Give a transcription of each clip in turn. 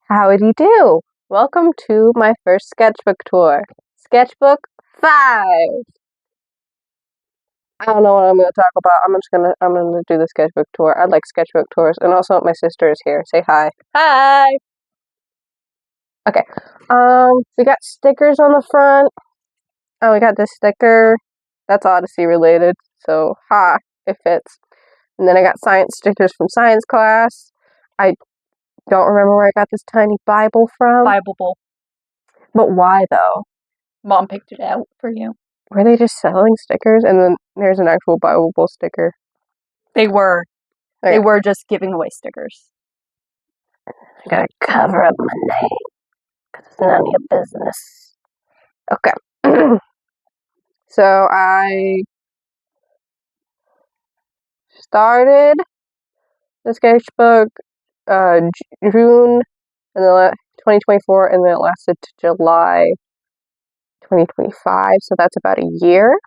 Howdy do! Welcome to my first sketchbook tour. Sketchbook 5! I don't know what I'm gonna talk about. I'm gonna do the sketchbook tour. I like sketchbook tours, and also my sister is here. Say hi. Hi! Okay. We got stickers on the front. Oh, we got this sticker. That's Odyssey related, so it fits. And then I got science stickers from science class. I don't remember where I got this tiny Bible from. Bible. But why though? Mom picked it out for you. Were they just selling stickers? And then there's an actual Bible sticker. They were. Okay. They were just giving away stickers. I gotta cover up my name because it's none of your business. Okay. So I started the sketchbook June 2024, and then it lasted to July 2025. So that's about a year.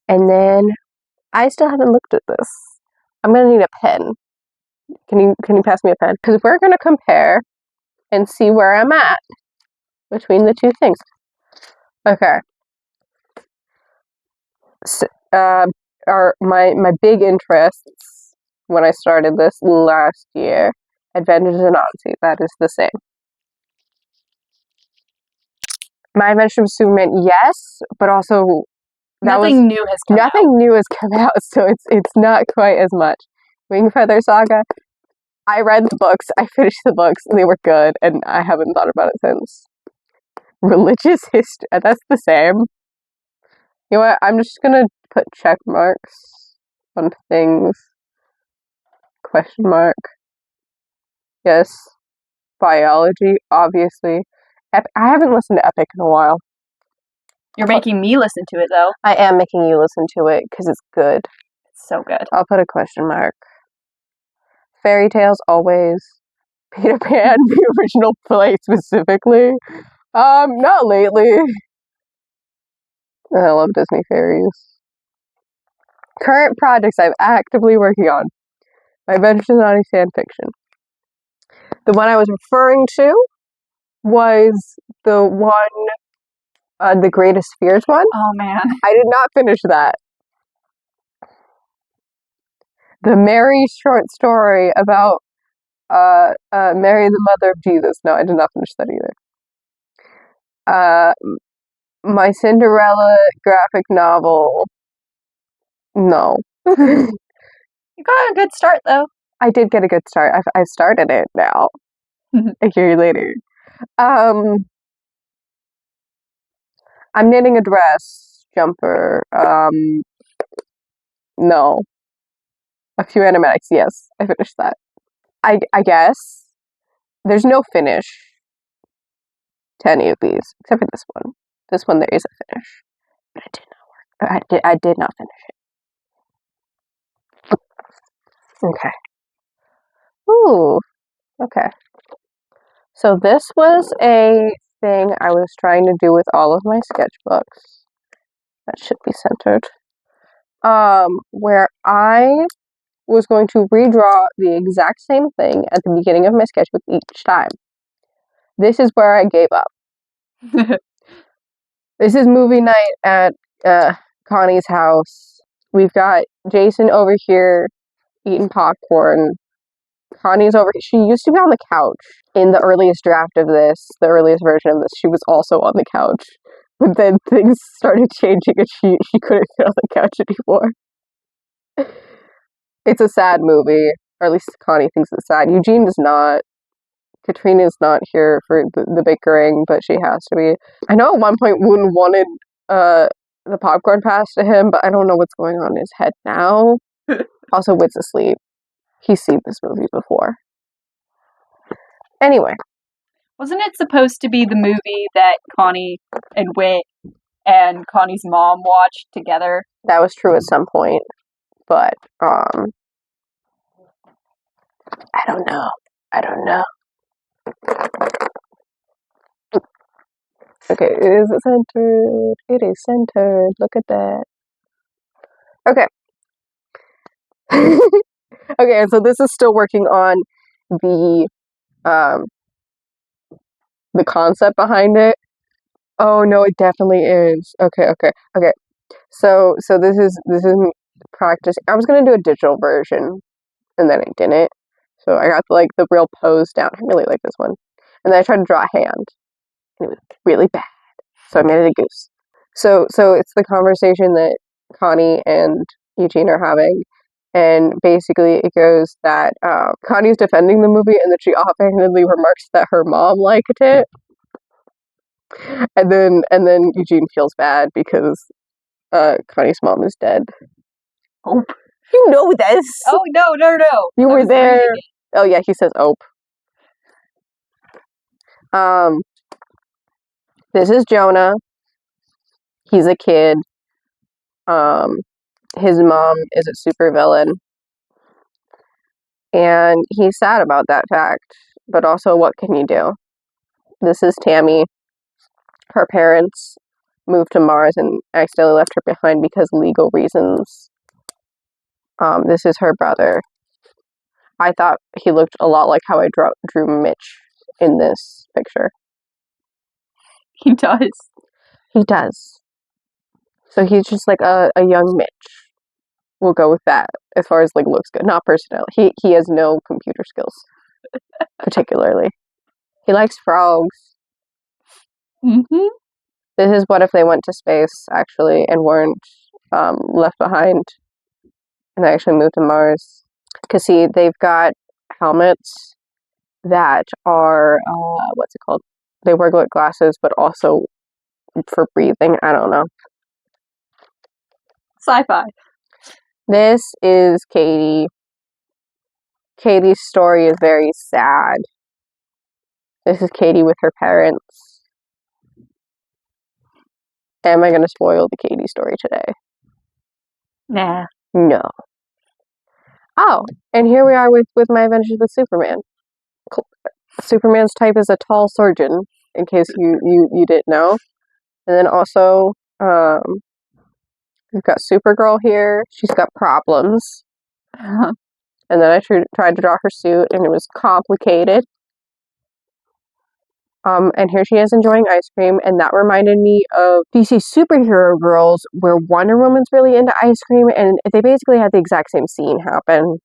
And then I still haven't looked at this. I'm gonna need a pen. Can you pass me a pen? Because we're gonna compare and see where I'm at between the two things. Okay. So, my big interests when I started this last year, Adventures in Odyssey. That is the same. My Adventure with Superman, yes, but also Nothing new has come out. Nothing new has come out, so it's not quite as much. Wing Feather Saga. I read the books, I finished the books, and they were good, and I haven't thought about it since. Religious history, that's the same. You know what, I'm just gonna put check marks on things. Question mark. Yes. Biology, obviously. I haven't listened to Epic in a while. You're making me listen to it, though. I am making you listen to it, because it's good. It's so good. I'll put a question mark. Fairy tales, always. Peter Pan, the original play specifically. Not lately. I love Disney fairies. Current projects I'm actively working on. My Adventures in Odyssey fan fiction. The one I was referring to was the one, the Greatest Fears one. Oh, man. I did not finish that. The Mary short story about Mary, the mother of Jesus. No, I did not finish that either. My Cinderella graphic novel. No. You got a good start, though. I did get a good start. I've started it now. A year later. I'm knitting a dress jumper. No. A few animatics, yes. I finished that. I guess there's no finish to any of these, except for this one. This one there is a finish. But it did not work. I did not finish it. Okay. Ooh. Okay. So this was a thing I was trying to do with all of my sketchbooks. That should be centered. Where I was going to redraw the exact same thing at the beginning of my sketchbook each time. This is where I gave up. This is movie night at Connie's house. We've got Jason over here eating popcorn. Connie's over here. She used to be on the couch in the earliest draft of this, the earliest version of this. She was also on the couch. But then things started changing and she couldn't fit on the couch anymore. It's a sad movie, or at least Connie thinks it's sad. Eugene does not. Katrina's not here for the bickering, but she has to be. I know at one point Woon wanted the popcorn passed to him, but I don't know what's going on in his head now. Also, Wit's asleep. He's seen this movie before. Anyway. Wasn't it supposed to be the movie that Connie and Wit and Connie's mom watched together? That was true at some point, but I don't know. Okay, is it centered? It is centered. Look at that. Okay. Okay, so this is still working on the um, the concept behind it. Oh no, it definitely is. Okay. So this is practice. I was gonna do a digital version, and then I didn't. So I got like the real pose down. I really like this one. And then I tried to draw a hand, and it was really bad. So I made it a goose. So it's the conversation that Connie and Eugene are having, and basically it goes that Connie's defending the movie, and then she offhandedly remarks that her mom liked it, and then Eugene feels bad because Connie's mom is dead. Oh. You know this. Oh, no. You I were was there. reading it. Oh yeah, he says "ope." This is Jonah. He's a kid. His mom is a supervillain, and he's sad about that fact. But also, what can you do? This is Tammy. Her parents moved to Mars and accidentally left her behind because legal reasons. This is her brother. I thought he looked a lot like how I drew Mitch in this picture. He does. He does. So he's just like a young Mitch. We'll go with that as far as like looks good, not personality. He has no computer skills, particularly. He likes frogs. Mm-hmm. This is what if they went to space actually and weren't left behind, and they actually moved to Mars. Because see, they've got helmets that are what's it called? They wear glasses, but also for breathing. I don't know. Sci-fi. This is Katie. Katie's story is very sad. This is Katie with her parents. Am I going to spoil the Katie story today? Nah. No. Oh, and here we are with My Adventures with Superman. Superman's type is a tall surgeon, in case you didn't know. And then also, we've got Supergirl here. She's got problems. And then I tried to draw her suit, and it was complicated. And here she is enjoying ice cream, and that reminded me of DC Superhero Girls, where Wonder Woman's really into ice cream, and they basically had the exact same scene happen,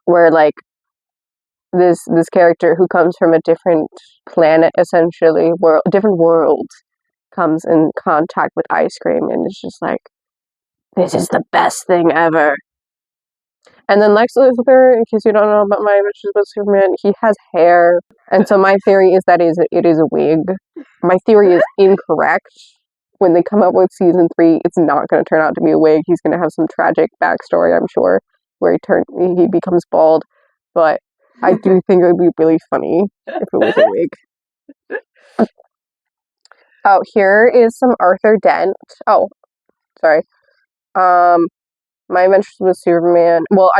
where like this character who comes from a different planet, essentially, different world, comes in contact with ice cream, and it's just like, this is the best thing ever. And then Lex Luthor, in case you don't know about My Adventures with Superman, he has hair. And so my theory is that it is a wig. My theory is incorrect. When they come up with season 3, it's not going to turn out to be a wig. He's going to have some tragic backstory, I'm sure, where he becomes bald. But I do think it would be really funny if it was a wig. Oh, here is some Arthur Dent. Oh, sorry. My Adventures with Superman. Well,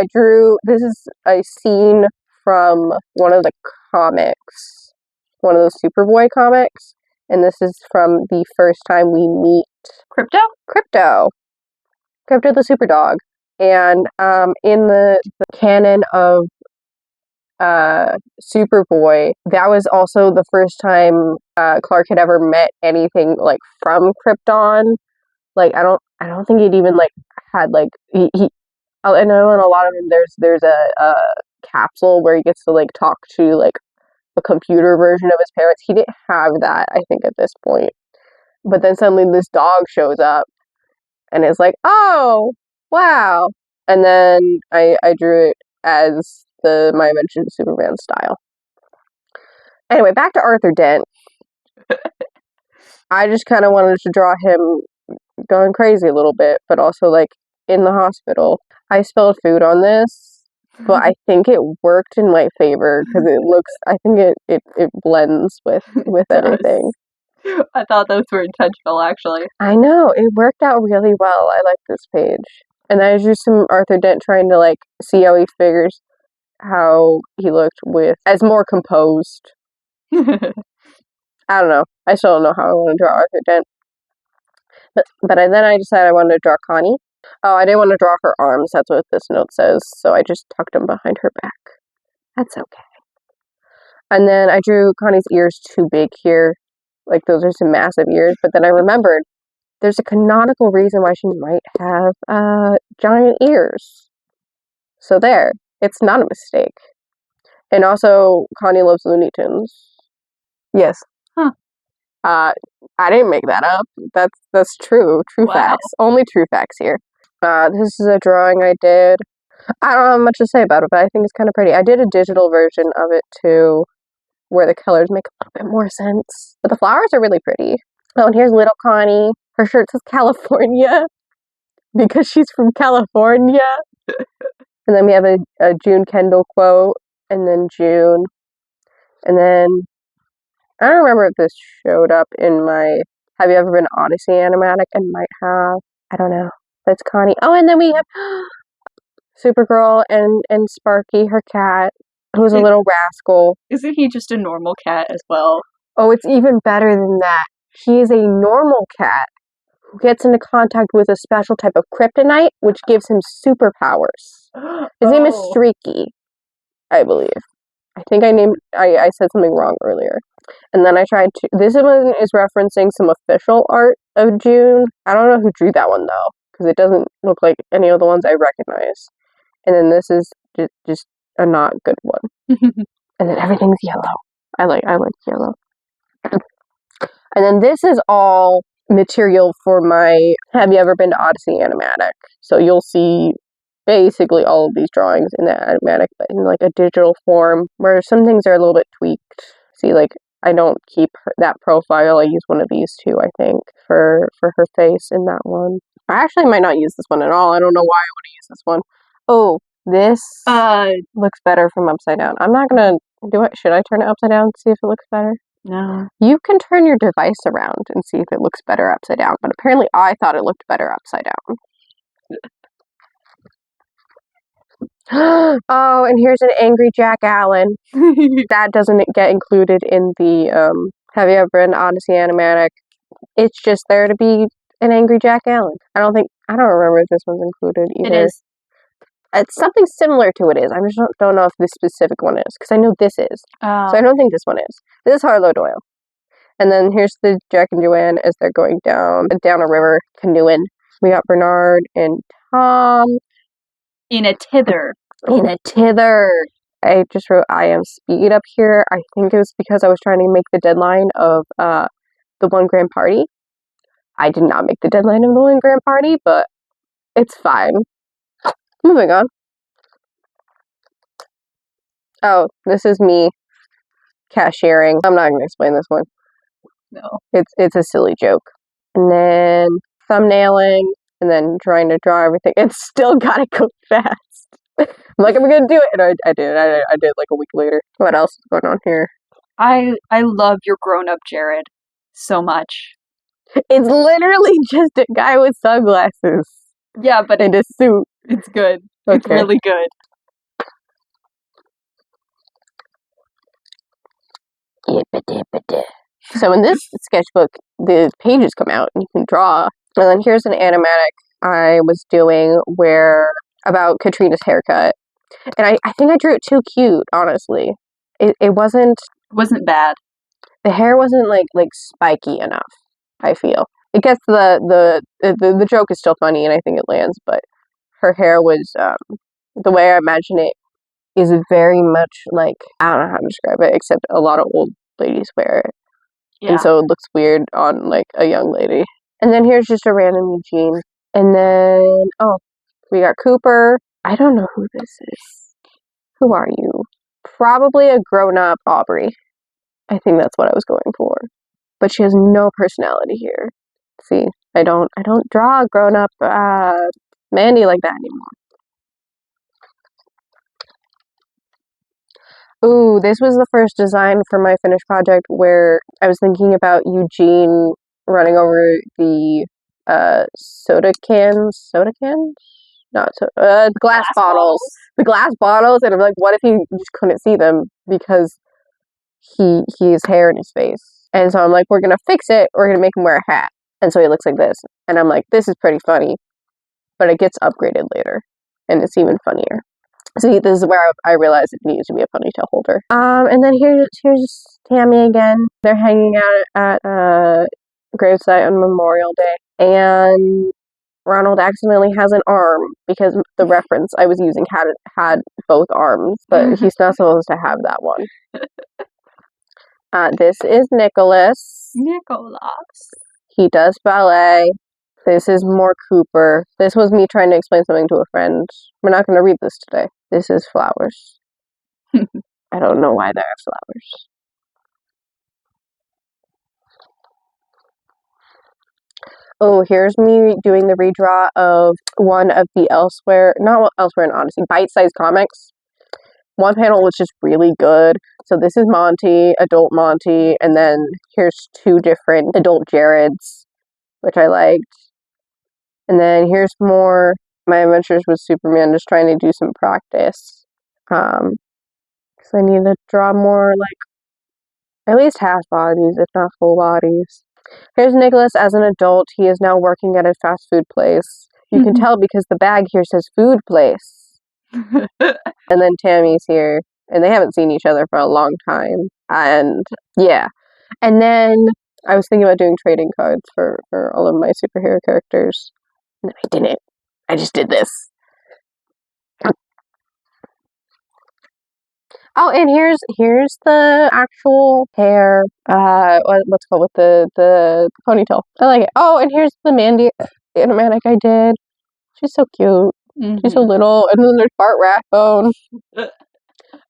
this is a scene from one of the comics, one of those Superboy comics, and this is from the first time we meet Crypto the Superdog. And in the canon of Superboy, that was also the first time Clark had ever met anything like from Krypton. Like I don't think he'd even like had like he I know in a lot of them there's a capsule where he gets to like talk to like a computer version of his parents. He didn't have that, I think, at this point. But then suddenly this dog shows up and it's like, oh wow. And then I drew it as the My Adventures of Superman style. Anyway, back to Arthur Dent. I just kind of wanted to draw him going crazy a little bit, but also like in the hospital. I spilled food on this, but I think it worked in my favor because I think it blends with everything. I thought those were intentional, actually. I know, it worked out really well. I like this page. And I drew some Arthur Dent trying to like see how he figures how he looked as more composed. I don't know. I still don't know how I want to draw Arthur Dent. But then I decided I wanted to draw Connie. Oh, I didn't want to draw her arms. That's what this note says. So I just tucked them behind her back. That's okay. And then I drew Connie's ears too big here. Like, those are some massive ears. But then I remembered there's a canonical reason why she might have giant ears. So there. It's not a mistake. And also, Connie loves Looney Tunes. Yes. Huh. I didn't make that up. That's true. True Wow. facts. Only true facts here. This is a drawing I did. I don't have much to say about it, but I think it's kind of pretty. I did a digital version of it too, where the colors make a little bit more sense. But the flowers are really pretty. Oh, and here's little Connie. Her shirt says California because she's from California. And then we have a June Kendall quote, and then June. And then, I don't remember if this showed up in my Have You Ever Been Odyssey animatic? It might have. I don't know. That's Connie. Oh, and then we have Supergirl and Sparky, her cat, who's a little rascal. Isn't he just a normal cat as well? Oh, it's even better than that. He is a normal cat who gets into contact with a special type of kryptonite, which gives him superpowers. His name is Streaky, I believe. I think I said something wrong earlier. And then I tried to, this one is referencing some official art of June. I don't know who drew that one though, because it doesn't look like any of the ones I recognize. And then this is just a not good one. And then everything's yellow. I like yellow. And then this is all material for my Have You Ever Been to Odyssey animatic. So you'll see basically all of these drawings in the animatic, but in like a digital form, where some things are a little bit tweaked. See, like, I don't keep that profile. I use one of these two, I think, for her face in that one. I actually might not use this one at all. I don't know why I want to use this one. Oh, this looks better from upside down. I'm not gonna do it. Should I turn it upside down and see if it looks better? No. You can turn your device around and see if it looks better upside down, but apparently I thought it looked better upside down. Oh, and here's an angry Jack Allen. That doesn't get included in the Have You Ever Been Odyssey animatic? It's just there to be an angry Jack Allen. I don't remember if this one's included either. It is. It's something similar to it is. I just don't know if this specific one is, because I know this is. So I don't think this one is. This is Harlow Doyle. And then here's the Jack and Joanne as they're going down a river, canoeing. We got Bernard and Tom. In a tither. I just wrote I am speed up here. I think it was because I was trying to make the deadline of the 1 gram party. I did not make the deadline of the 1 gram party, but it's fine. Moving on. Oh, this is me cashiering. I'm not going to explain this one. No. It's a silly joke. And then thumbnailing, and then trying to draw everything. It's still gotta go fast. I'm like, I'm gonna do it, and I did. I did like a week later. What else is going on here? I love your grown-up Jared so much. It's literally just a guy with sunglasses. Yeah, but and a suit. It's good. Okay. It's really good. So in this sketchbook, the pages come out and you can draw. And then here's an animatic I was doing about Katrina's haircut. And I think I drew it too cute, honestly. It wasn't bad. The hair wasn't like spiky enough, I feel. It gets the joke is still funny and I think it lands, but her hair was the way I imagine it is very much like, I don't know how to describe it, except a lot of old ladies wear it. Yeah. And so it looks weird on like a young lady. And then here's just a random Eugene. And then, we got Cooper. I don't know who this is. Who are you? Probably a grown-up Aubrey. I think that's what I was going for. But she has no personality here. See, I don't draw a grown-up Mandy like that anymore. Ooh, this was the first design for my finished project where I was thinking about Eugene running over the soda cans? Not the glass bottles. The glass bottles, and I'm like, what if he just couldn't see them because he has hair in his face? And so I'm like, we're gonna fix it. We're gonna make him wear a hat, and so he looks like this. And I'm like, this is pretty funny, but it gets upgraded later, and it's even funnier. See, this is where I realized it needs to be a ponytail holder. And then here's Tammy again. They're hanging out at gravesite on Memorial Day, and Ronald accidentally has an arm because the reference I was using had both arms, but he's not supposed to have that one. This is Nicholas. Nicholas. He does ballet. This is more Cooper. This was me trying to explain something to a friend. We're not going to read this today. This is Flowers. I don't know why there are flowers. Oh, here's me doing the redraw of one of the not Elsewhere in Odyssey, bite-sized comics. One panel was just really good. So this is Monty, adult Monty, and then here's two different adult Jareds, which I liked. And then here's more My Adventures with Superman, just trying to do some practice. Because I need to draw more, like, at least half bodies, if not full bodies. Here's Nicholas as an adult. He is now working at a fast food place. You can tell because the bag here says food place. And then Tammy's here, and they haven't seen each other for a long time. And yeah. And then I was thinking about doing trading cards for all of my superhero characters. And then I didn't. I just did this. Oh, and here's the actual hair. What's it called with the ponytail? I like it. Oh, and here's the Mandy animatic I did. She's so cute. She's so little. And then there's Bart Rathbone.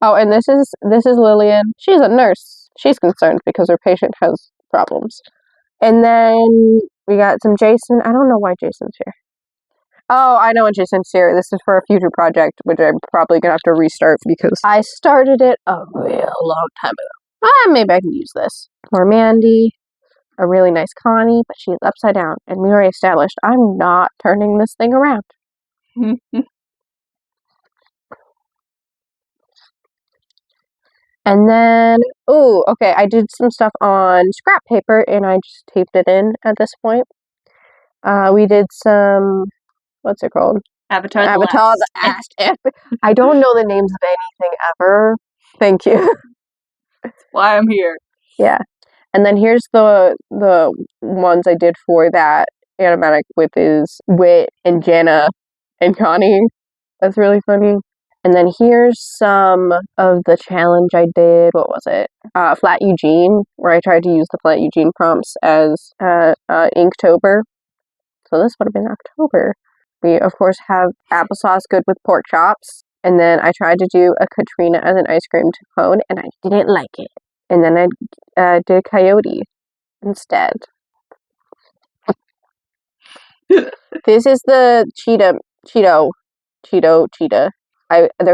Oh, and this is Lillian. She's a nurse. She's concerned because her patient has problems. And then we got some Jason. I don't know why Jason's here. Oh, I know when Jason's here. This is for a future project, which I'm probably going to have to restart because I started it a real long time ago. Maybe I can use this. More Mandy. A really nice Connie, but she's upside down. And we already established I'm not turning this thing around. And then, okay, I did some stuff on scrap paper, and I just taped it in at this point. We did some, what's it called? Avatar the Last. I don't know the names of anything ever. Thank you. That's why I'm here. Yeah. And then here's the ones I did for that animatic with is Wit and Jana and Connie. That's really funny. And then here's some of the challenge I did. What was it? Flat Eugene, where I tried to use the Flat Eugene prompts as Inktober. So this would have been October. We, of course, have applesauce good with pork chops. And then I tried to do a Katrina as an ice cream cone, and I didn't like it. And then I did Coyote instead. This is the cheetah. There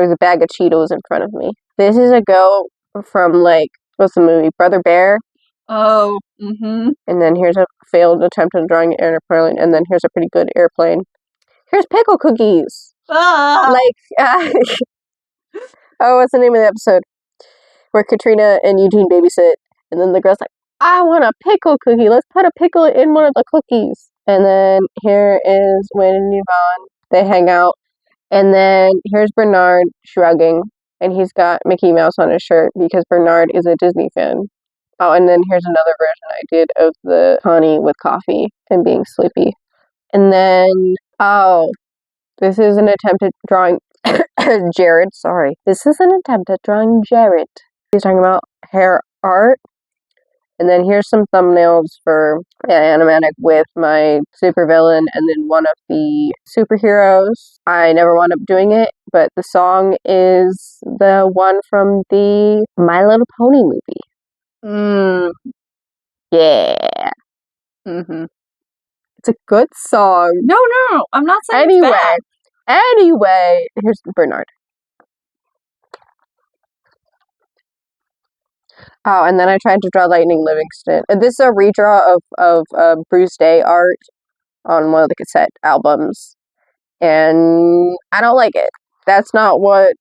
was a bag of Cheetos in front of me. This is a go from, like, what's the movie? Brother Bear. Oh, mm-hmm. And then here's a failed attempt at drawing an airplane, and then here's a pretty good airplane. Here's pickle cookies. Ah! Oh, what's the name of the episode? Where Katrina and Eugene babysit, and then the girl's like, I want a pickle cookie. Let's put a pickle in one of the cookies. And then here is Wayne and Yvonne. They hang out. And then here's Bernard shrugging, and he's got Mickey Mouse on his shirt because Bernard is a Disney fan. Oh, and then here's another version I did of the Connie with coffee and being sleepy. And then, this is an attempt at drawing Jared, sorry. This is an attempt at drawing Jared. He's talking about hair art. And then here's some thumbnails for animatic with my supervillain and then one of the superheroes. I never wound up doing it, but the song is the one from the My Little Pony movie. Yeah. Mm-hmm. It's a good song. No, I'm not saying it's bad. Anyway, here's Bernard. Oh, and then I tried to draw Lightning Livingston. This is a redraw of Bruce Day art on one of the cassette albums. And I don't like it. That's not what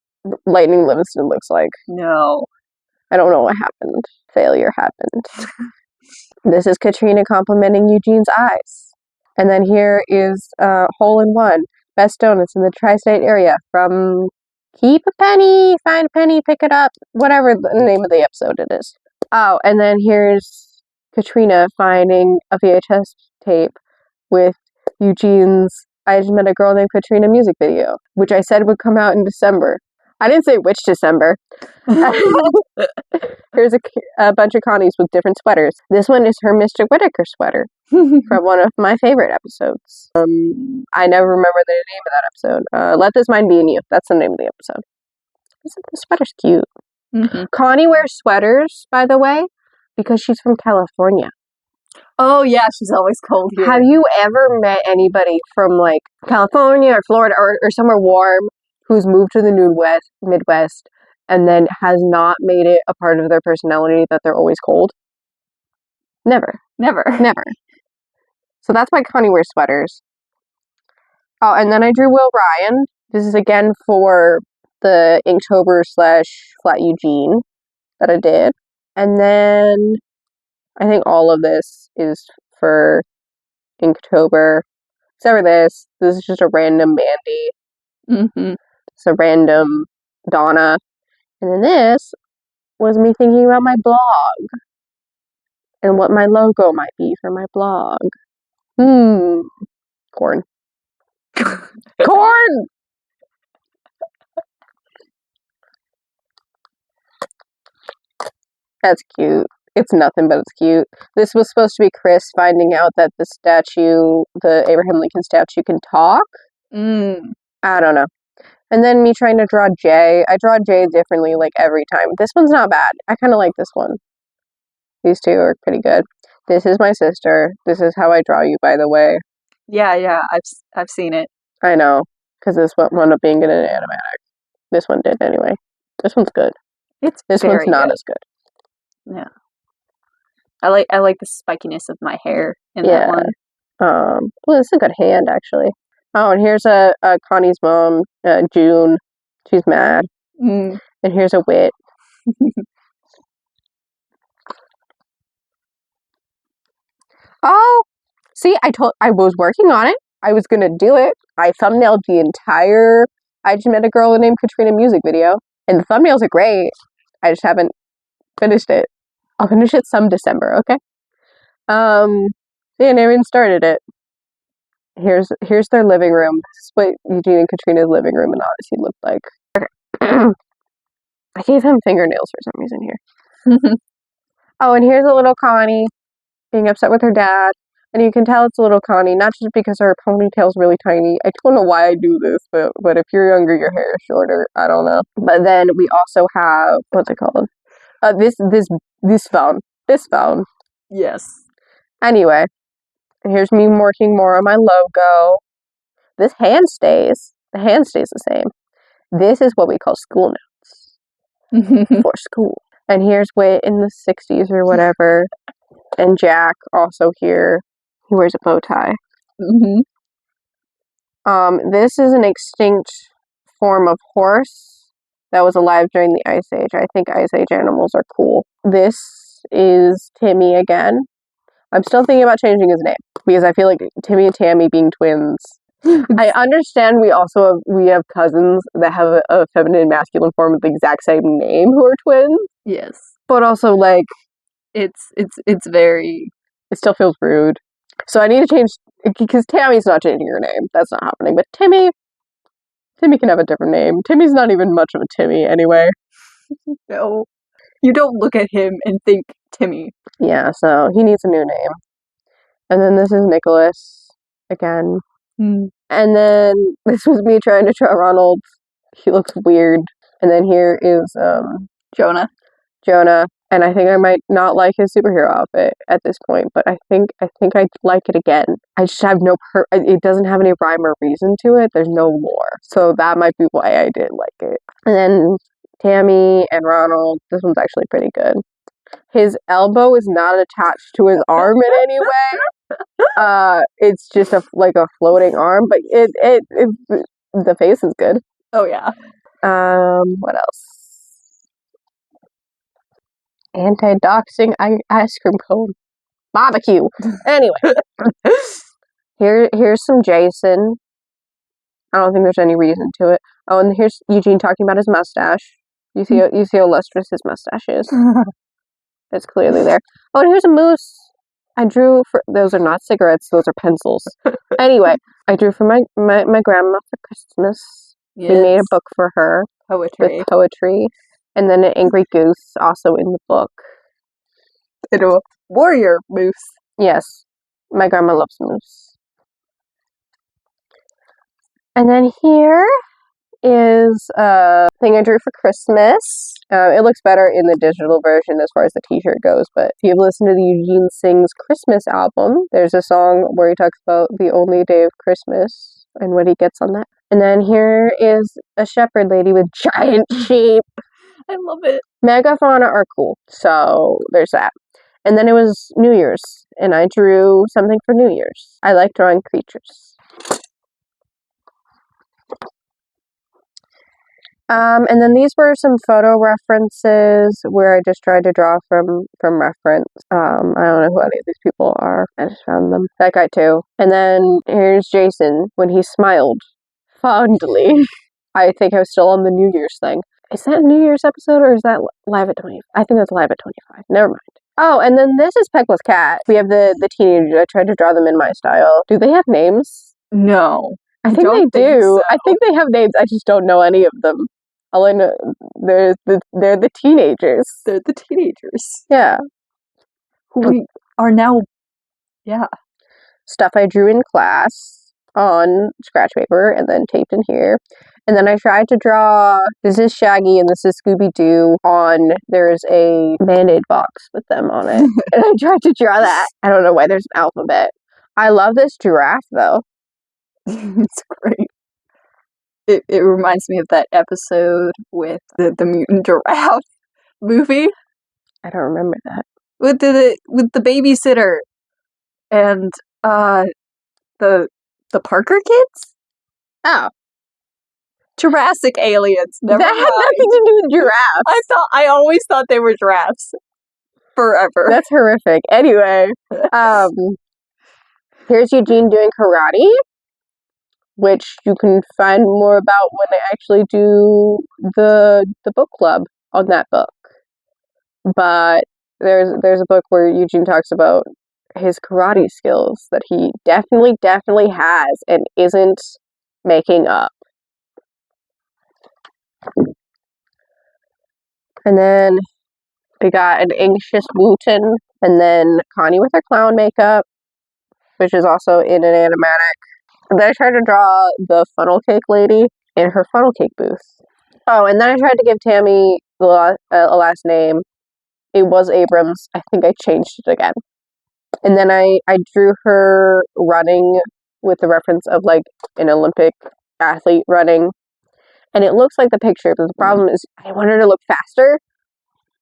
Lightning Livingston looks like. No. I don't know what happened. Failure happened. This is Katrina complimenting Eugene's eyes. And then here is Hole in One. Best donuts in the tri-state area from Keep a penny, find a penny, pick it up, whatever the name of the episode it is. Oh, and then here's Katrina finding a VHS tape with Eugene's I Just Met a Girl Named Katrina music video, which I said would come out in December. I didn't say which December. Here's a bunch of Connies with different sweaters. This one is her Mr. Whittaker sweater from one of my favorite episodes. I never remember the name of that episode. Let This Mind Be in You. That's the name of the episode. The sweater's cute. Mm-hmm. Connie wears sweaters, by the way, because she's from California. Oh yeah, she's always cold here. Have you ever met anybody from like California or Florida or somewhere warm who's moved to the Midwest and then has not made it a part of their personality that they're always cold? Never. Never. So that's why Connie wears sweaters. Oh, and then I drew Will Ryan. This is again for the Inktober / Flat Eugene that I did. And then I think all of this is for Inktober. Except for this. This is just a random Mandy. Mm-hmm. It's a random Donna. And then this was me thinking about my blog. And what my logo might be for my blog. Corn. Corn! That's cute. It's nothing, but it's cute. This was supposed to be Chris finding out that the statue, the Abraham Lincoln statue, can talk. I don't know. And then me trying to draw Jay. I draw Jay differently like every time. This one's not bad. I kind of like this one. These two are pretty good. This is my sister. This is how I draw you, by the way. Yeah, I've seen it. I know, because this one wound up being in an animatic. This one did anyway. This one's good. This one's not as good. Yeah. I like the spikiness of my hair in that one. Well, it's a good hand actually. Oh, and here's a Connie's mom, June. She's mad. And here's a Wit. Oh, see, I was working on it. I was gonna do it. I thumbnailed the entire I Just Met a Girl Named Katrina music video, and the thumbnails are great. I just haven't finished it. I'll finish it some December, okay? Yeah, I never even started it. Here's their living room. This is what Eugene and Katrina's living room in Odyssey looked like. Okay. I gave him fingernails for some reason here. Oh, and here's a little Connie being upset with her dad. And you can tell it's a little Connie, not just because her ponytail's really tiny. I don't know why I do this, but if you're younger, your hair is shorter. I don't know. But then we also have, what's it called? This phone. Yes. Anyway, here's me working more on my logo. This hand stays. The hand stays the same. This is what we call school notes for school. And here's Wit in the 60s or whatever. And Jack also here. He wears a bow tie. This is an extinct form of horse that was alive during the Ice Age. I think Ice Age animals are cool. This is Timmy again. I'm still thinking about changing his name because I feel like Timmy and Tammy being twins. I understand we have cousins that have a feminine and masculine form of the exact same name who are twins. Yes. But also like it's very, it still feels rude. So I need to change, because Tammy's not changing her name. That's not happening. But Timmy can have a different name. Timmy's not even much of a Timmy anyway. No. You don't look at him and think Timmy. Yeah, so he needs a new name. And then this is Nicholas again. And then this was me trying to draw Ronald. He looks weird. And then here is Jonah. And I think I might not like his superhero outfit at this point, but I think I'd like it again. I just have it doesn't have any rhyme or reason to it. There's no lore. So that might be why I didn't like it. And then Tammy and Ronald, this one's actually pretty good. His elbow is not attached to his arm in any way. It's just a floating arm, but the face is good. Oh yeah. What else? Anti-doxing ice cream cone. Barbecue. Anyway. Here's some Jason. I don't think there's any reason to it. Oh, and here's Eugene talking about his mustache. You see how lustrous his mustache is. It's clearly there. Oh, and here's a moose. I drew for those are not cigarettes, those are pencils. Anyway, I drew for my grandma for Christmas. Yes. We made a book for her Poetry. with poetry. And then an angry goose also in the book. And a warrior moose. Yes. My grandma loves moose. And then here is a thing I drew for Christmas. It looks better in the digital version as far as the t-shirt goes, but if you've listened to the Eugene Sings Christmas album, there's a song where he talks about the only day of Christmas and what he gets on that. And then here is a shepherd lady with giant sheep. I love it. Megafauna are cool, so there's that. And then it was New Year's, and I drew something for New Year's. I like drawing creatures. And then these were some photo references where I just tried to draw from reference. I don't know who any of these people are. I just found them. That guy too. And then here's Jason when he smiled fondly. I think I was still on the New Year's thing. Is that a New Year's episode or is that live at 25? I think that's live at 25. Never mind. Oh, and then this is Peckla's cat. We have the teenagers. I tried to draw them in my style. Do they have names? No. I think they do. so. I think they have names. I just don't know any of them. All I know, they're the teenagers. They're the teenagers. Yeah. Who we are now. Yeah. Stuff I drew in class on scratch paper and then taped in here. And then I tried to draw, this is Shaggy and this is Scooby-Doo on, there's a Band-Aid box with them on it. And I tried to draw that. I don't know why there's an alphabet. I love this giraffe though. It's great. It reminds me of that episode with the mutant giraffe movie. I don't remember that. With the babysitter and the Parker kids? Oh. Jurassic aliens. Never That mind. had nothing to do with giraffes. I always thought they were giraffes. Forever. That's horrific. Anyway, here's Eugene doing karate, which you can find more about when I actually do the book club on that book. But there's a book where Eugene talks about his karate skills that he definitely has and isn't making up. And then we got an anxious Wooten, and then Connie with her clown makeup, which is also in an animatic. And then I tried to draw the funnel cake lady in her funnel cake booth. Oh, and then I tried to give Tammy a last name. It was Abrams. I think I changed it again. And then I drew her running with the reference of like an Olympic athlete running. And it looks like the picture, but the problem is I wanted her to look faster,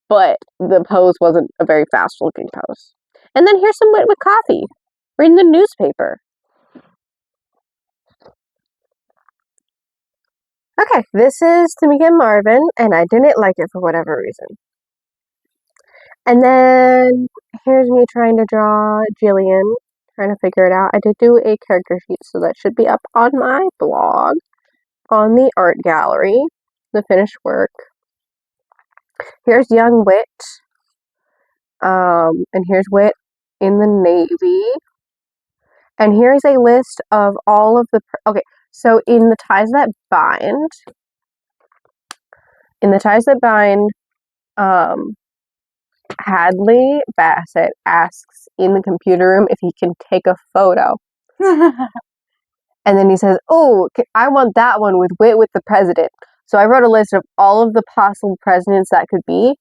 but the pose wasn't a very fast looking pose. And then here's some Wit with coffee. Reading the newspaper. Okay, this is Tamika and Marvin, and I didn't like it for whatever reason. And then here's me trying to draw Jillian, trying to figure it out. I did do a character sheet, so that should be up on my blog, on the art gallery, the finished work. Here's young Wit, and here's Wit in the Navy. And here's a list of all of the, okay, so in the Ties That Bind, Hadley Bassett asks in the computer room if he can take a photo. And then he says, oh, I want that one with Wit with the president. So I wrote a list of all of the possible presidents that could be.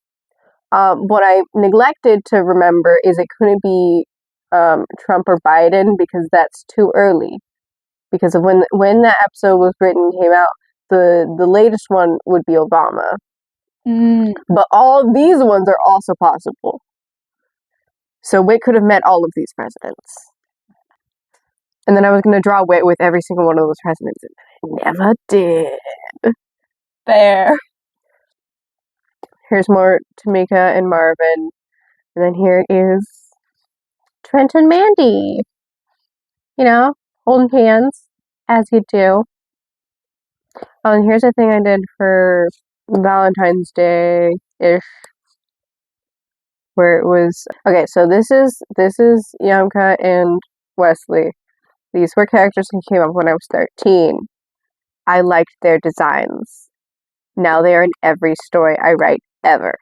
What I neglected to remember is it couldn't be Trump or Biden because that's too early. Because of when that episode was written and came out, the latest one would be Obama. But all of these ones are also possible. So Wit could have met all of these presidents. And then I was going to draw Wit with every single one of those presidents, and I never did. Fair. Here's more Tamika and Marvin. And then here is Trent and Mandy. You know, holding hands, as you do. Oh, and here's a thing I did for Valentine's Day-ish, where it was okay. So this is Yamka and Wesley. These were characters who came up when I was 13. I liked their designs. Now they are in every story I write ever.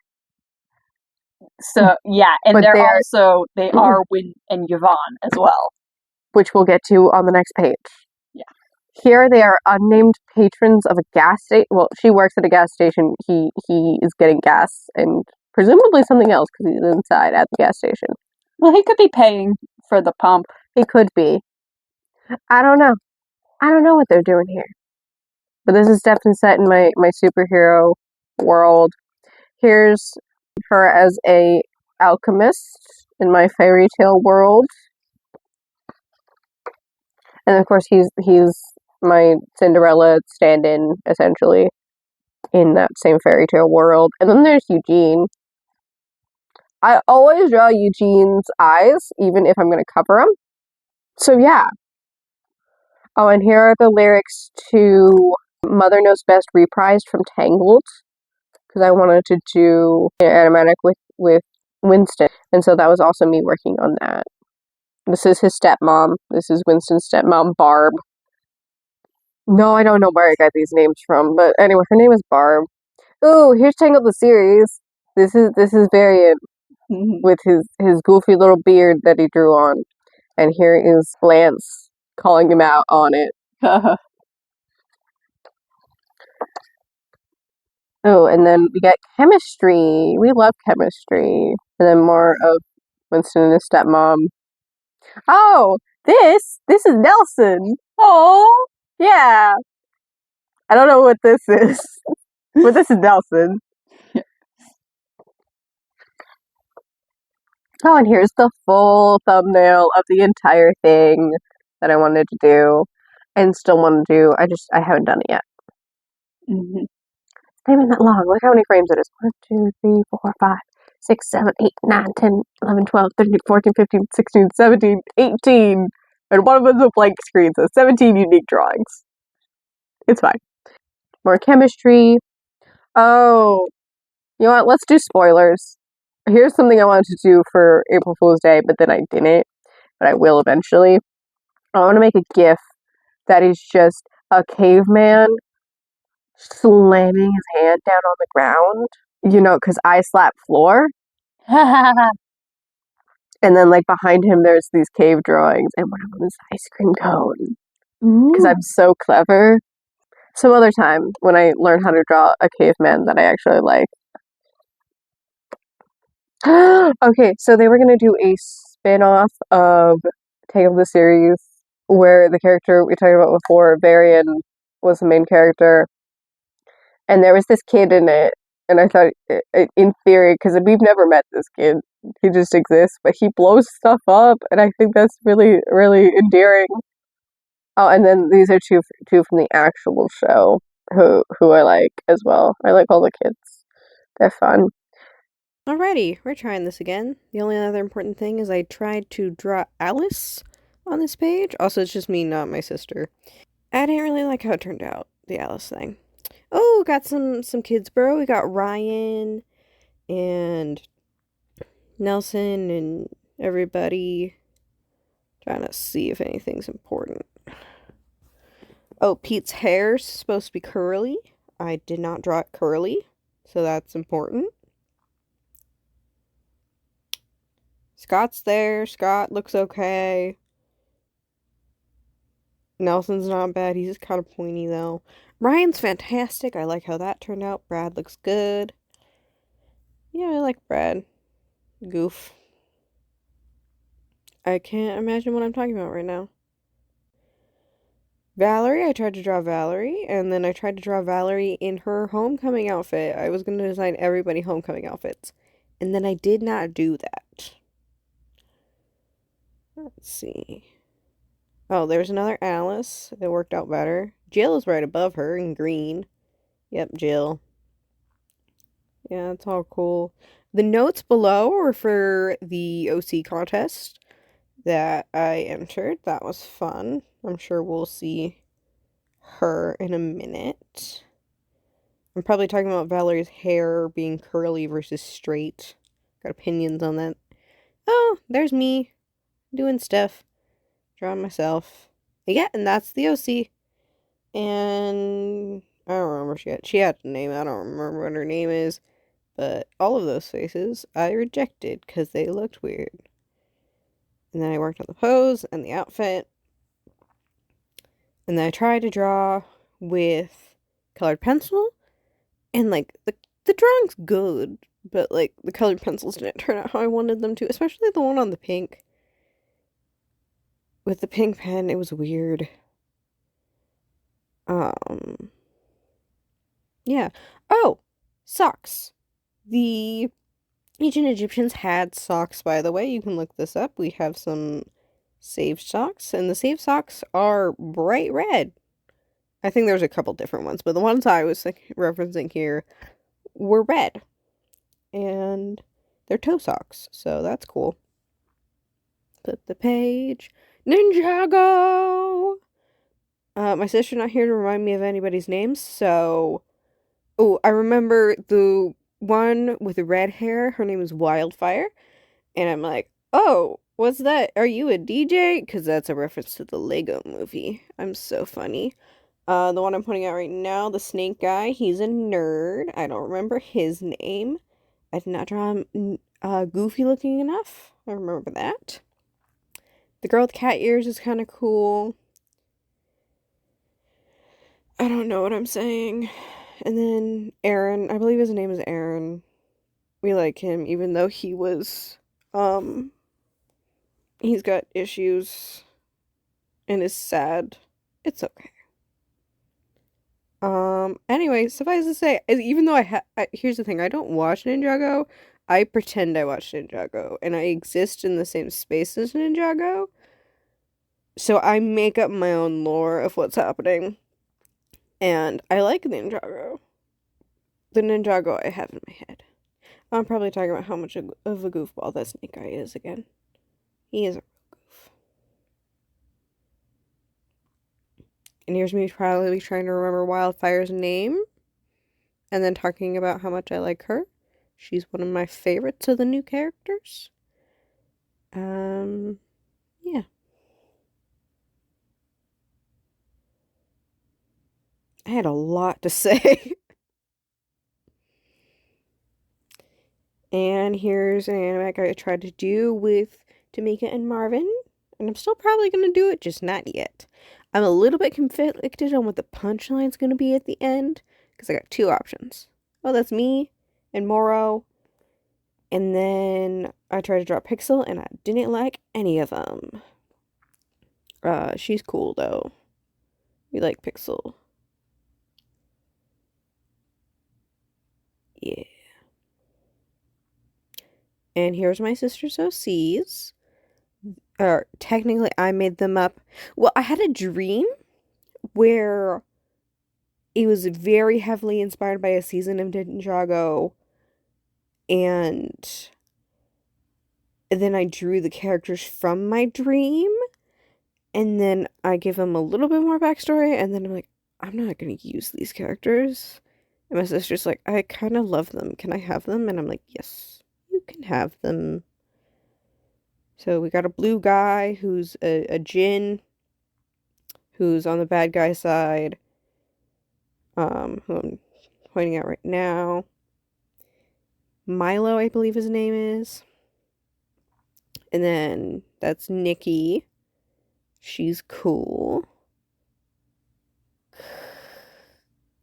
So yeah, and But they they're are Win and Yvonne as well. which we'll get to on the next page. Yeah. Here they are unnamed patrons of a gas station. Well, she works at a gas station. He is getting gas and presumably something else because he's inside at the gas station. Well, he could be paying for the pump. He could be. I don't know. I don't know what they're doing here. But this is definitely set in my superhero world. Here's her as a alchemist in my fairy tale world. And of course he's my Cinderella stand-in, essentially, in that same fairy tale world. And then there's Eugene. I always draw Eugene's eyes, even if I'm going to cover them. So yeah. Oh, and here are the lyrics to Mother Knows Best reprised from Tangled, because I wanted to do an animatic with Winston. And so that was also me working on that. This is his stepmom. This is Winston's stepmom, Barb. No, I don't know where I got these names from, but anyway, her name is Barb. Oh, here's Tangled the series. This is Variant with his goofy little beard that he drew on, and here is Lance calling him out on it. Oh, and then we get chemistry. We love chemistry, and then more of Winston and his stepmom. Oh, this is Nelson. Oh, yeah. I don't know what this is, but this is Nelson. Oh, and here's the full thumbnail of the entire thing that I wanted to do and still want to do. I haven't done it yet. Mm-hmm. It's not even that long. Look how many frames it is. 1, 2, 3, 4, 5, 6, 7, 8, 9, 10, 11, 12, 13, 14, 15, 16, 17, 18. And one of them is a blank screen, so 17 unique drawings. It's fine. More chemistry. Oh, you know what? Let's do spoilers. Here's something I wanted to do for April Fool's Day, but then I didn't. But I will eventually. I want to make a GIF that is just a caveman slamming his hand down on the ground. You know, because I slap floor. And then, like, behind him, there's these cave drawings, and one of them is ice cream cone. Because I'm so clever. Some other time, when I learn how to draw a caveman that I actually like. Okay, so they were going to do a spin-off of Tangled the series where the character we talked about before, Varian, was the main character. And there was this kid in it, and I thought, in theory, because we've never met this kid, he just exists, but he blows stuff up, and I think that's really, really endearing. Oh, and then these are two from the actual show who I like as well. I like all the kids. They're fun. Alrighty, we're trying this again. The only other important thing is I tried to draw Alice on this page. Also, it's just me, not my sister. I didn't really like how it turned out, the Alice thing. Oh, got some kids, bro. We got Ryan and Nelson and everybody. Trying to see if anything's important. Oh, Pete's hair's supposed to be curly. I did not draw it curly, so that's important. Scott's there. Scott looks okay. Nelson's not bad. He's just kind of pointy, though. Ryan's fantastic. I like how that turned out. Brad looks good. Yeah, I like Brad. Goof. I can't imagine what I'm talking about right now. Valerie, I tried to draw Valerie, and then I tried to draw Valerie in her homecoming outfit. I was going to design everybody homecoming outfits, and then I did not do that. Let's see. Oh, there's another Alice. It worked out better. Jill is right above her in green. Yep, Jill. Yeah, it's all cool. The notes below are for the OC contest that I entered. That was fun. I'm sure we'll see her in a minute. I'm probably talking about Valerie's hair being curly versus straight. Got opinions on that. Oh, there's me doing stuff. Drawing myself. Yeah, and that's the OC. And I don't remember she had a name. I don't remember what her name is. But all of those faces I rejected because they looked weird. And then I worked on the pose and the outfit. And then I tried to draw with colored pencil. And like the drawing's good, but like the colored pencils didn't turn out how I wanted them to, especially the one on the pink. With the pink pen, it was weird. Yeah. Oh, socks. The ancient Egyptians had socks, by the way. You can look this up. We have some saved socks, and the saved socks are bright red. I think there's a couple different ones, but the ones I was like referencing here were red. And they're toe socks, so that's cool. Flip the page. Ninjago! My sister's not here to remind me of anybody's names, so... Oh, I remember the one with the red hair. Her name is Wildfire. And I'm like, oh, what's that? Are you a DJ? Because that's a reference to the Lego movie. I'm so funny. The one I'm pointing out right now, the snake guy, he's a nerd. I don't remember his name. I did not draw him goofy looking enough. I remember that. The girl with cat ears is kind of cool. I don't know what I'm saying. And then Aaron, I believe his name is Aaron. We like him, even though he was, he's got issues and is sad. It's okay. Anyway, suffice to say, even though here's the thing, I don't watch Ninjago, I pretend I watch Ninjago, and I exist in the same space as Ninjago, so I make up my own lore of what's happening, and I like Ninjago. The Ninjago I have in my head. I'm probably talking about how much of a goofball that snake guy is again. He is a real goof. And here's me probably trying to remember Wildfire's name. And then talking about how much I like her. She's one of my favorites of the new characters. Yeah. I had a lot to say. And here's an anime I tried to do with Tamika and Marvin. And I'm still probably going to do it, just not yet. I'm a little bit conflicted on what the punchline's going to be at the end. Because I got two options. Oh, that's me and Moro. And then I tried to draw Pixel and I didn't like any of them. She's cool though. We like Pixel. Yeah. And here's my sister's OCs. Technically, I made them up. Well, I had a dream where it was very heavily inspired by a season of Ninjago. And then I drew the characters from my dream. And then I give them a little bit more backstory. And then I'm like, I'm not going to use these characters. And my sister's like, I kind of love them. Can I have them? And I'm like, yes, you can have them. So we got a blue guy who's a djinn, who's on the bad guy side, who I'm pointing out right now. Milo, I believe his name is. And then that's Nikki. She's cool.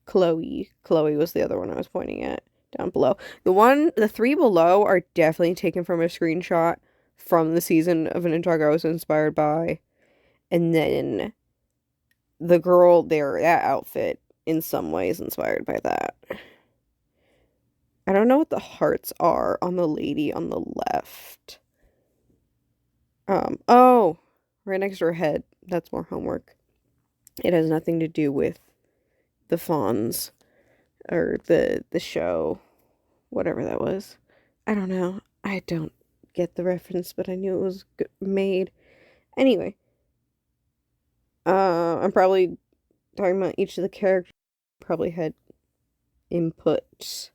Chloe was the other one I was pointing at down below. The three below are definitely taken from a screenshot from the season of Ninjago I was inspired by. And then the girl there, that outfit, in some ways inspired by that. I don't know what the hearts are on the lady on the left. Oh, right next to her head. That's more homework. It has nothing to do with the Fawns or the show, whatever that was. I don't know. I don't get the reference, but I knew it was made. Anyway, I'm probably talking about each of the characters probably had input.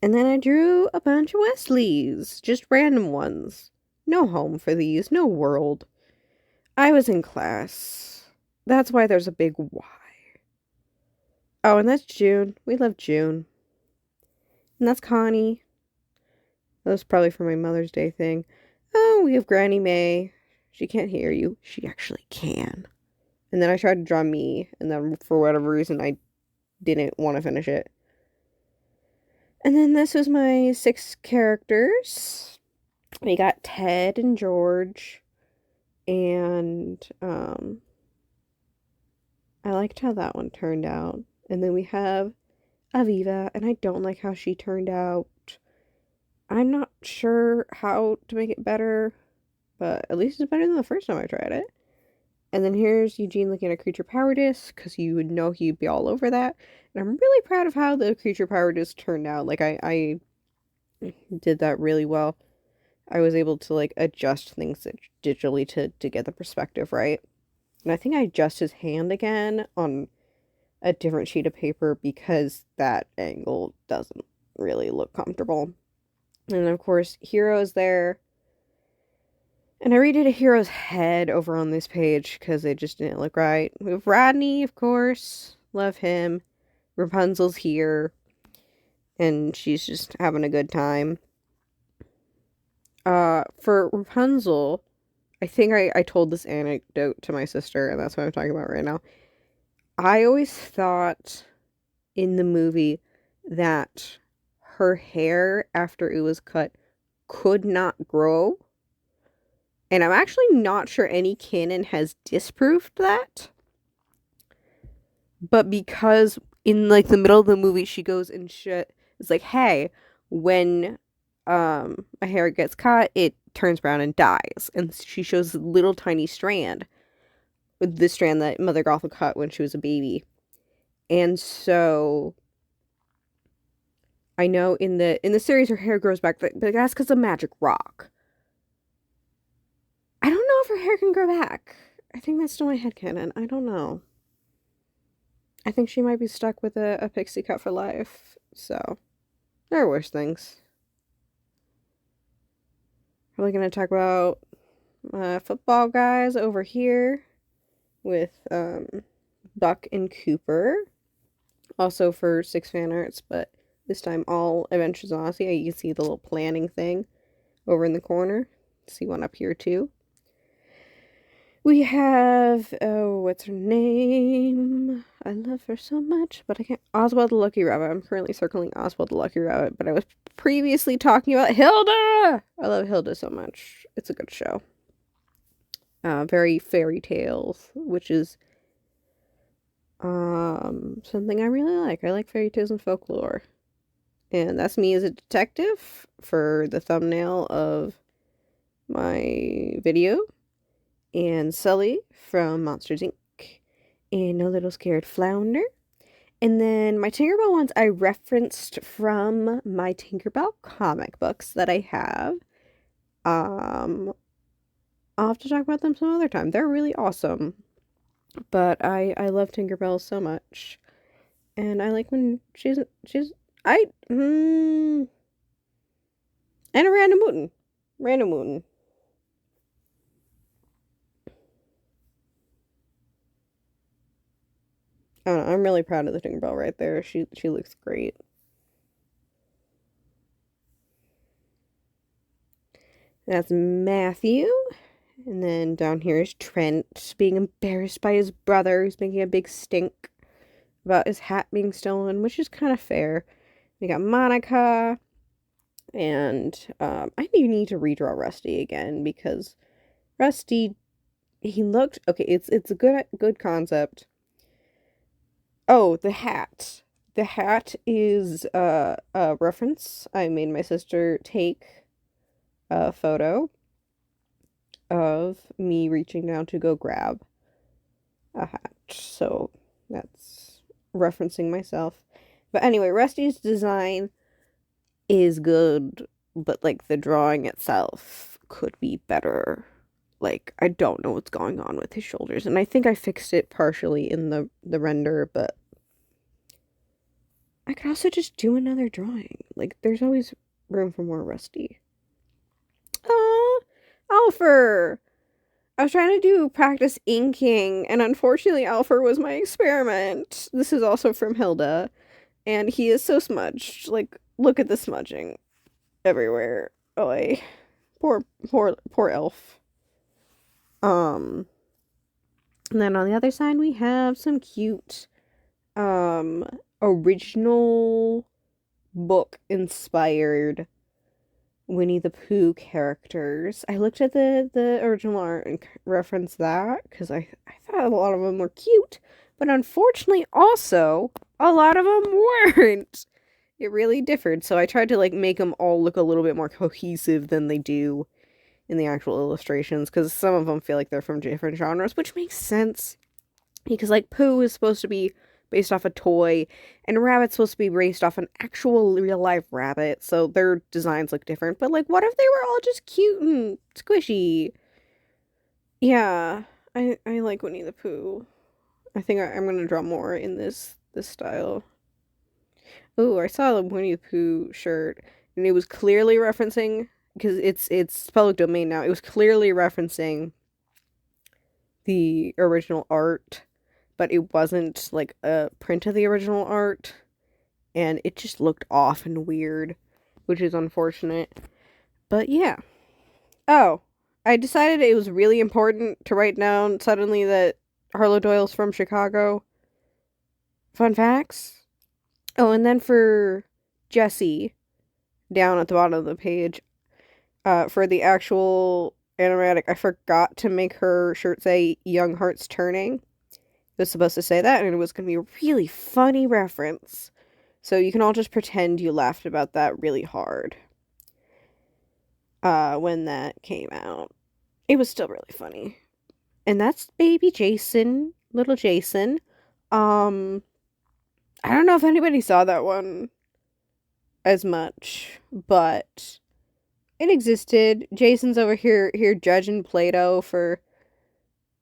And then I drew a bunch of Wesleys, just random ones. No home for these, no world. I was in class. That's why there's a big Y. Oh, and that's June. We love June. And that's Connie. That was probably for my Mother's Day thing. Oh, we have Granny May. She can't hear you. She actually can. And then I tried to draw me, and then for whatever reason, I didn't want to finish it. And then this was my 6 characters. We got Ted and George, and I liked how that one turned out. And then we have Aviva, and I don't like how she turned out. I'm not sure how to make it better, but at least it's better than the first time I tried it. And then here's Eugene looking at a creature power disc, because you would know he'd be all over that. And I'm really proud of how the creature power disc turned out. Like, I did that really well. I was able to, like, adjust things digitally to get the perspective right. And I think I adjust his hand again on a different sheet of paper because that angle doesn't really look comfortable. And of course, Hero's there. And I redid a Hero's head over on this page because it just didn't look right. We have Rodney, of course. Love him. Rapunzel's here. And she's just having a good time. For Rapunzel, I think I told this anecdote to my sister, and that's what I'm talking about right now. I always thought in the movie that her hair after it was cut could not grow. And I'm actually not sure any canon has disproved that. But because in like the middle of the movie she goes and shit, it's like, hey, when my hair gets cut, it turns brown and dies. And she shows a little tiny strand, with the strand that Mother Gothel cut when she was a baby. And so I know in the series her hair grows back, but that's because of magic rock. I don't know if her hair can grow back. I think that's still my headcanon. I don't know. I think she might be stuck with a pixie cut for life. So, there are worse things. Probably going to talk about football guys over here with Buck and Cooper. Also for 6 fan arts, but this time all Adventures in Odyssey. You can see the little planning thing over in the corner. See one up here too. We have, what's her name? I love her so much, but I can't. Oswald the Lucky Rabbit. I'm currently circling Oswald the Lucky Rabbit, but I was previously talking about Hilda! I love Hilda so much. It's a good show. Very fairy tales, which is something I really like. I like fairy tales and folklore. And that's me as a detective for the thumbnail of my video. And Sully from Monsters, Inc. And a little scared flounder. And then my Tinkerbell ones I referenced from my Tinkerbell comic books that I have. I'll have to talk about them some other time. They're really awesome. But I love Tinkerbell so much. And I like when and a Random Wooten. Random Wooten. I don't know, I'm really proud of the Tinkerbell right there. She looks great. That's Matthew. And then down here is Trent being embarrassed by his brother who's making a big stink about his hat being stolen, which is kind of fair. We got Monica. And I do need to redraw Rusty again because Rusty, he looked okay. It's a good concept. Oh, the hat. The hat is a reference. I made my sister take a photo of me reaching down to go grab a hat. So that's referencing myself. But anyway, Rusty's design is good, but like the drawing itself could be better. Like, I don't know what's going on with his shoulders. And I think I fixed it partially in the render, but I could also just do another drawing. Like, there's always room for more Rusty. Alfur! I was trying to do practice inking, and unfortunately Alfur was my experiment. This is also from Hilda, and he is so smudged. Like, look at the smudging everywhere. Oy. Poor elf. And then on the other side we have some cute, original book inspired Winnie the Pooh characters. I looked at the original art and referenced that because I thought a lot of them were cute, but unfortunately also a lot of them weren't. It really differed, so I tried to like make them all look a little bit more cohesive than they do in the actual illustrations, because some of them feel like they're from different genres, which makes sense because like Pooh is supposed to be based off a toy, and Rabbit's supposed to be based off an actual real-life rabbit, so their designs look different. But, like, what if they were all just cute and squishy? Yeah, I like Winnie the Pooh. I think I'm gonna draw more in this style. Oh, I saw the Winnie the Pooh shirt, and it was clearly referencing, because it's public domain now, it was clearly referencing the original art, but it wasn't like a print of the original art, and it just looked off and weird, which is unfortunate. But yeah. Oh, I decided it was really important to write down suddenly that Harlow Doyle's from Chicago. Fun facts. Oh, and then for Jessie, down at the bottom of the page, for the actual animatic, I forgot to make her shirt say Young Hearts Turning. It was supposed to say that, and it was going to be a really funny reference. So you can all just pretend you laughed about that really hard. When that came out. It was still really funny. And that's baby Jason, little Jason. I don't know if anybody saw that one as much, but it existed. Jason's over here judging Play-Doh for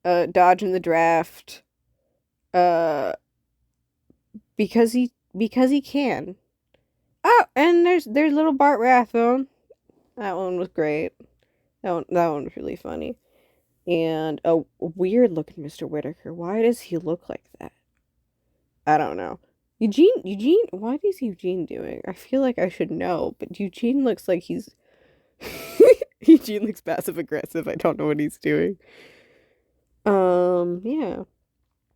dodging the draft. Because he can. Oh, and there's little Bart Rathbone. That one was great. That one was really funny. And a weird looking Mr. Whitaker. Why does he look like that? I don't know. Eugene, what is Eugene doing? I feel like I should know, but Eugene looks like he's Eugene looks passive aggressive. I don't know what he's doing. Yeah.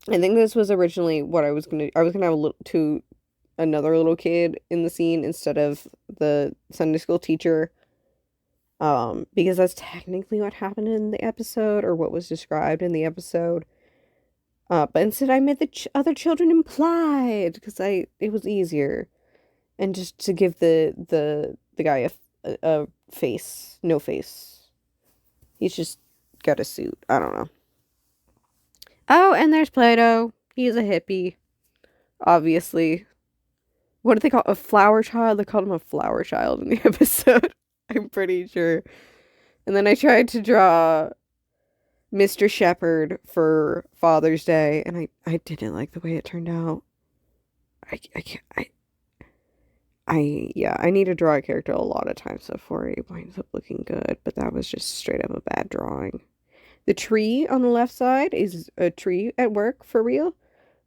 I think this was originally what I was gonna have another little kid in the scene instead of the Sunday school teacher. Because that's technically what happened in the episode, or what was described in the episode. But instead I made the other children implied, because it was easier. And just to give the guy a face, no face. He's just got a suit. I don't know. Oh, and there's Play-Doh. He's a hippie. Obviously. What did they call a flower child? They called him a flower child in the episode. I'm pretty sure. And then I tried to draw Mr. Shepherd for Father's Day, and I didn't like the way it turned out. I need to draw a character a lot of times before it winds up looking good, but that was just straight up a bad drawing. The tree on the left side is a tree at work, for real,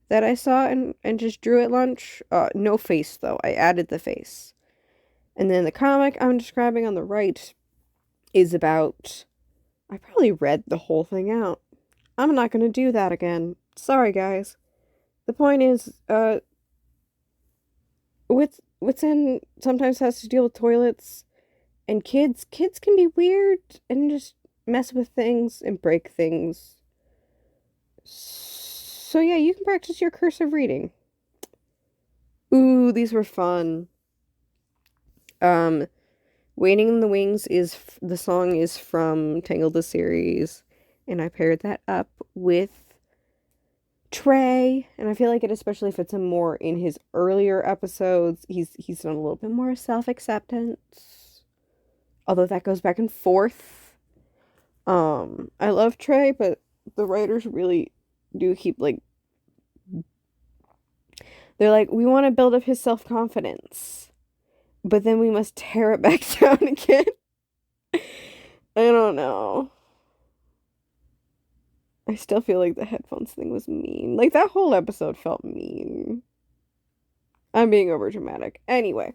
that I saw and just drew at lunch. No face, though. I added the face. And then the comic I'm describing on the right is about... I probably read the whole thing out. I'm not going to do that again. Sorry, guys. The point is, Whitson sometimes has to deal with toilets, and kids can be weird and just mess with things and break things. So yeah, you can practice your cursive reading. Ooh, these were fun. Waiting in the Wings the song is from Tangled the series, and I paired that up with Trey, and I feel like it especially fits him more in his earlier episodes. He's done a little bit more self-acceptance, although that goes back and forth. I love Trey, but the writers really do keep like they're like, we want to build up his self-confidence, but then we must tear it back down again. I don't know. I still feel like the headphones thing was mean. Like that whole episode felt mean. I'm being over dramatic. Anyway.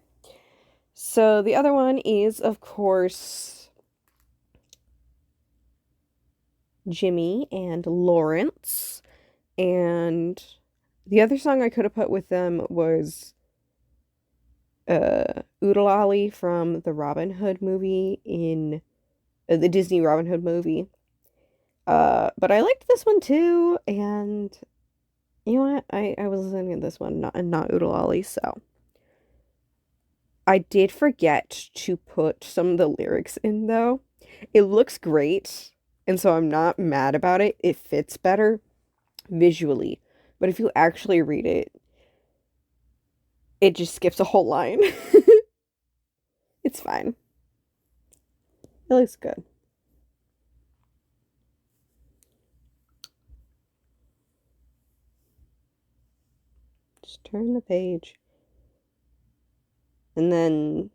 So the other one is, of course, Jimmy and Lawrence. And the other song I could have put with them was Oodalolly from the Robin Hood movie in the Disney Robin Hood movie. But I liked this one too, and you know what? I was listening to this one, not Oodalolly, so I did forget to put some of the lyrics in though. It looks great, and so I'm not mad about it. It fits better visually. But if you actually read it, it just skips a whole line. It's fine. It looks good. Just turn the page. And then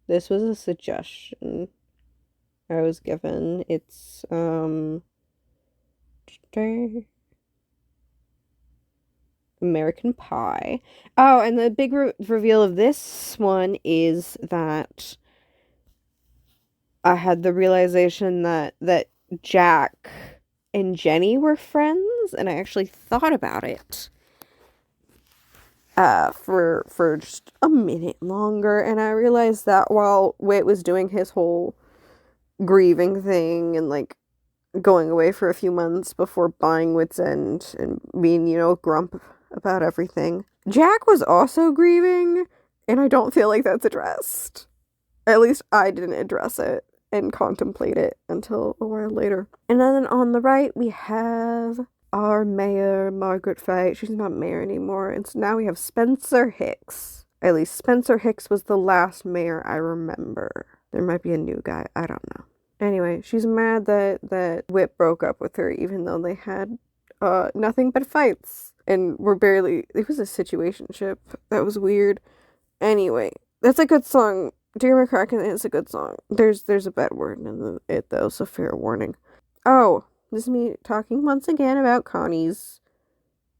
this was a suggestion I was given. It's American Pie. Oh, and the big reveal of this one is that I had the realization that Jack and Jenny were friends, and I actually thought about it for just a minute longer, and I realized that while Whit was doing his whole grieving thing and like going away for a few months before buying Wit's End and being, grump about everything, Jack was also grieving, and I don't feel like that's addressed. At least I didn't address it and contemplate it until a while later. And then on the right, we have our mayor, Margaret Fay. She's not mayor anymore. And so now we have Spencer Hicks. At least Spencer Hicks was the last mayor I remember. There might be a new guy. I don't know. Anyway, she's mad that Whit broke up with her, even though they had nothing but fights. And were barely... It was a situationship. That was weird. Anyway, that's a good song. Dear McCracken is a good song. There's a bad word in it though, so fair warning. Oh, this is me talking once again about Connie's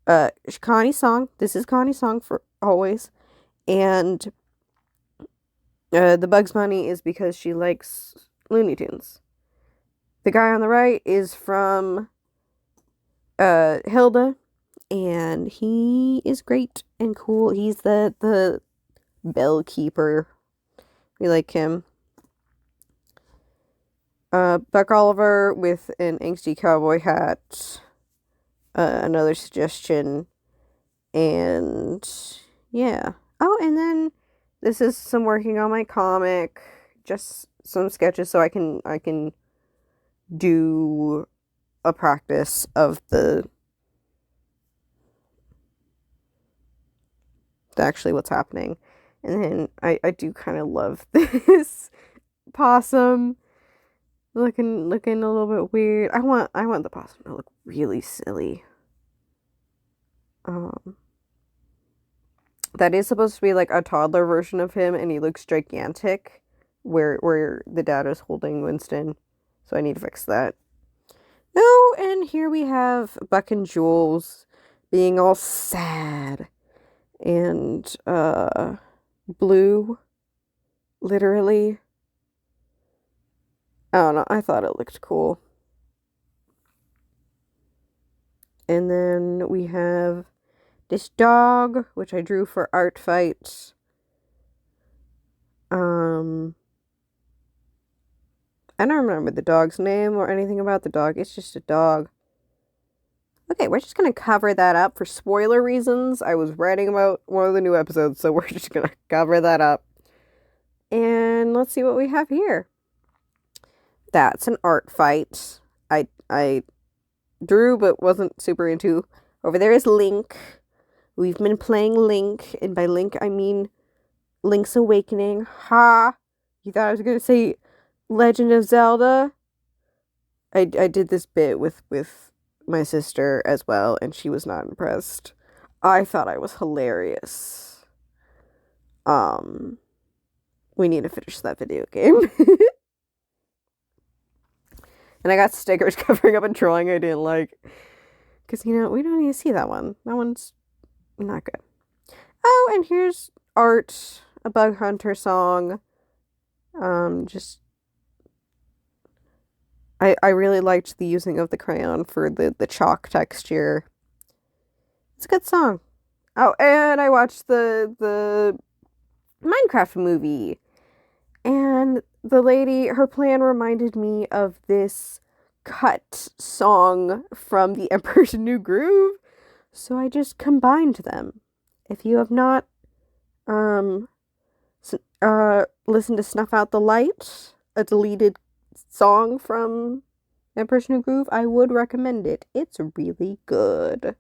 song. This is Connie's song for always. And the Bugs Bunny is because she likes Looney Tunes. The guy on the right is from Hilda, and he is great and cool. He's the bell keeper. We like him. Buck Oliver with an angsty cowboy hat. Another suggestion. And yeah. Oh, and then this is some working on my comic. Just some sketches so I can do a practice of actually what's happening. And then I do kind of love this possum looking a little bit weird. I want the possum to look really silly. That is supposed to be like a toddler version of him, and he looks gigantic where the dad is holding Winston. So I need to fix that. Oh, and here we have Buck and Jules being all sad and blue, literally. I don't know, I thought it looked cool. And then we have this dog, which I drew for Art Fight. I don't remember the dog's name or anything about the dog. It's just a dog. Okay, we're just going to cover that up for spoiler reasons. I was writing about one of the new episodes, so we're just going to cover that up. And let's see what we have here. That's an Art Fight. I drew but wasn't super into. Over there is Link. We've been playing Link, and by Link I mean Link's Awakening. Ha! You thought I was going to say Legend of Zelda? I did this bit with my sister as well, and she was not impressed. I thought I was hilarious. We need to finish that video game. And I got stickers covering up a drawing I didn't like. Because, we don't need to see that one. That one's not good. Oh, and here's art, a Bug Hunter song. I really liked the using of the crayon for the chalk texture. It's a good song. Oh, and I watched the Minecraft movie. And the lady, her plan reminded me of this cut song from The Emperor's New Groove. So I just combined them. If you have not listened to Snuff Out the Light, a deleted song from Emperor's New Groove, I would recommend it. It's really good.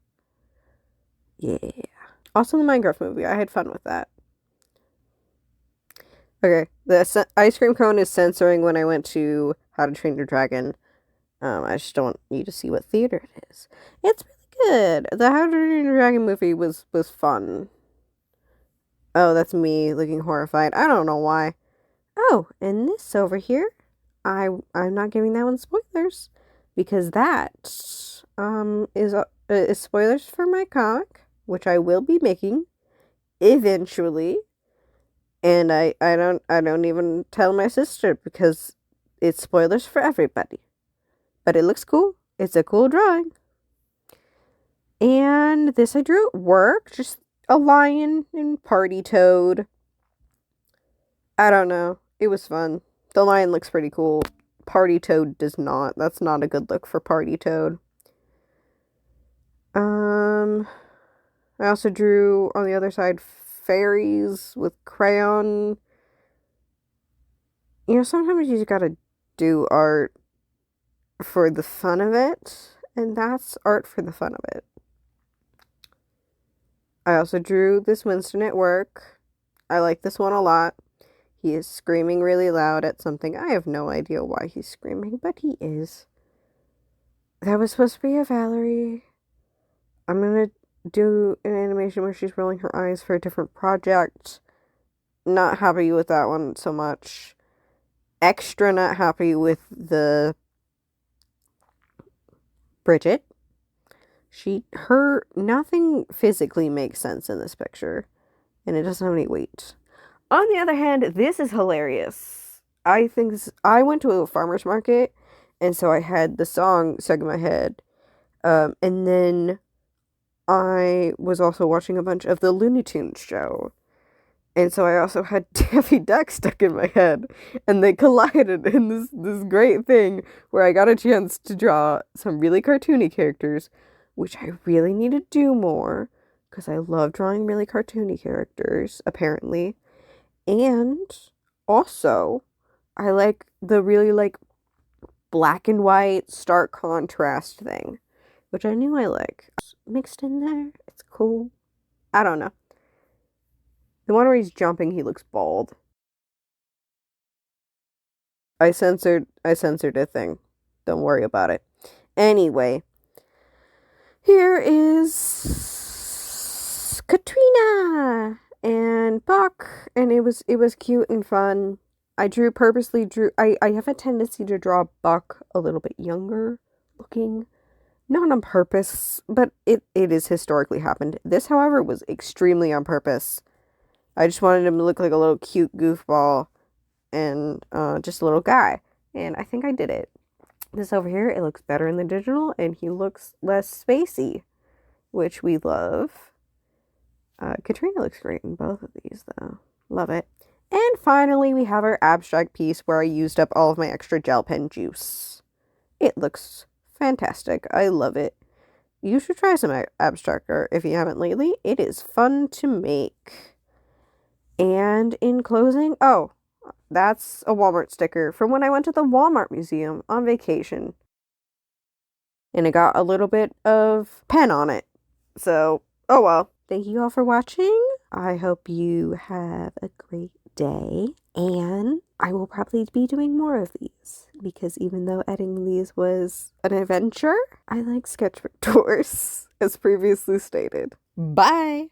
Yeah. Also the Minecraft movie, I had fun with that. Okay, the ice cream cone is censoring when I went to How to Train Your Dragon. I just don't need to see what theater it is. It's really good. The How to Train Your Dragon movie was fun. Oh, that's me looking horrified. I don't know why. Oh, and this over here, I'm not giving that one spoilers because that is spoilers for my comic, which I will be making eventually. And I don't even tell my sister because it's spoilers for everybody. But it looks cool. It's a cool drawing. And this I drew at work, just a lion and Party Toad. I don't know. It was fun. The lion looks pretty cool. Party Toad does not. That's not a good look for Party Toad. I also drew on the other side fairies with crayon. Sometimes you just gotta do art for the fun of it, and that's art for the fun of it. I also drew this Winston at work. I like this one a lot. He is screaming really loud at something. I have no idea why he's screaming, but he is. That was supposed to be a Valerie. I'm gonna do an animation where she's rolling her eyes for a different project. Not happy with that one so much. Extra not happy with the Bridget. Nothing physically makes sense in this picture, and it doesn't have any weight. On the other hand, this is hilarious. I went to a farmer's market, and so I had the song stuck in my head. And then I was also watching a bunch of the Looney Tunes show. And so I also had Daffy Duck stuck in my head. And they collided in this great thing where I got a chance to draw some really cartoony characters, which I really need to do more because I love drawing really cartoony characters, apparently. And also, I like the really black and white stark contrast thing, which I knew I like. Mixed in there, it's cool. I don't know. The one where he's jumping, he looks bald. I censored a thing. Don't worry about it. Anyway, here is Katrina and Buck, and it was cute and fun. I purposely drew. I have a tendency to draw Buck a little bit younger looking. Not on purpose, but it is historically happened. This, however, was extremely on purpose. I just wanted him to look like a little cute goofball and just a little guy. And I think I did it. This over here, it looks better in the digital, and he looks less spacey, which we love. Katrina looks great in both of these, though. Love it. And finally, we have our abstract piece where I used up all of my extra gel pen juice. It looks fantastic. I love it. You should try some abstract art if you haven't lately. It is fun to make. And in closing, oh, that's a Walmart sticker from when I went to the Walmart Museum on vacation. And it got a little bit of pen on it. So, oh well. Thank you all for watching. I hope you have a great day. And I will probably be doing more of these, because even though editing these was an adventure, I like sketchbook tours, as previously stated. Bye!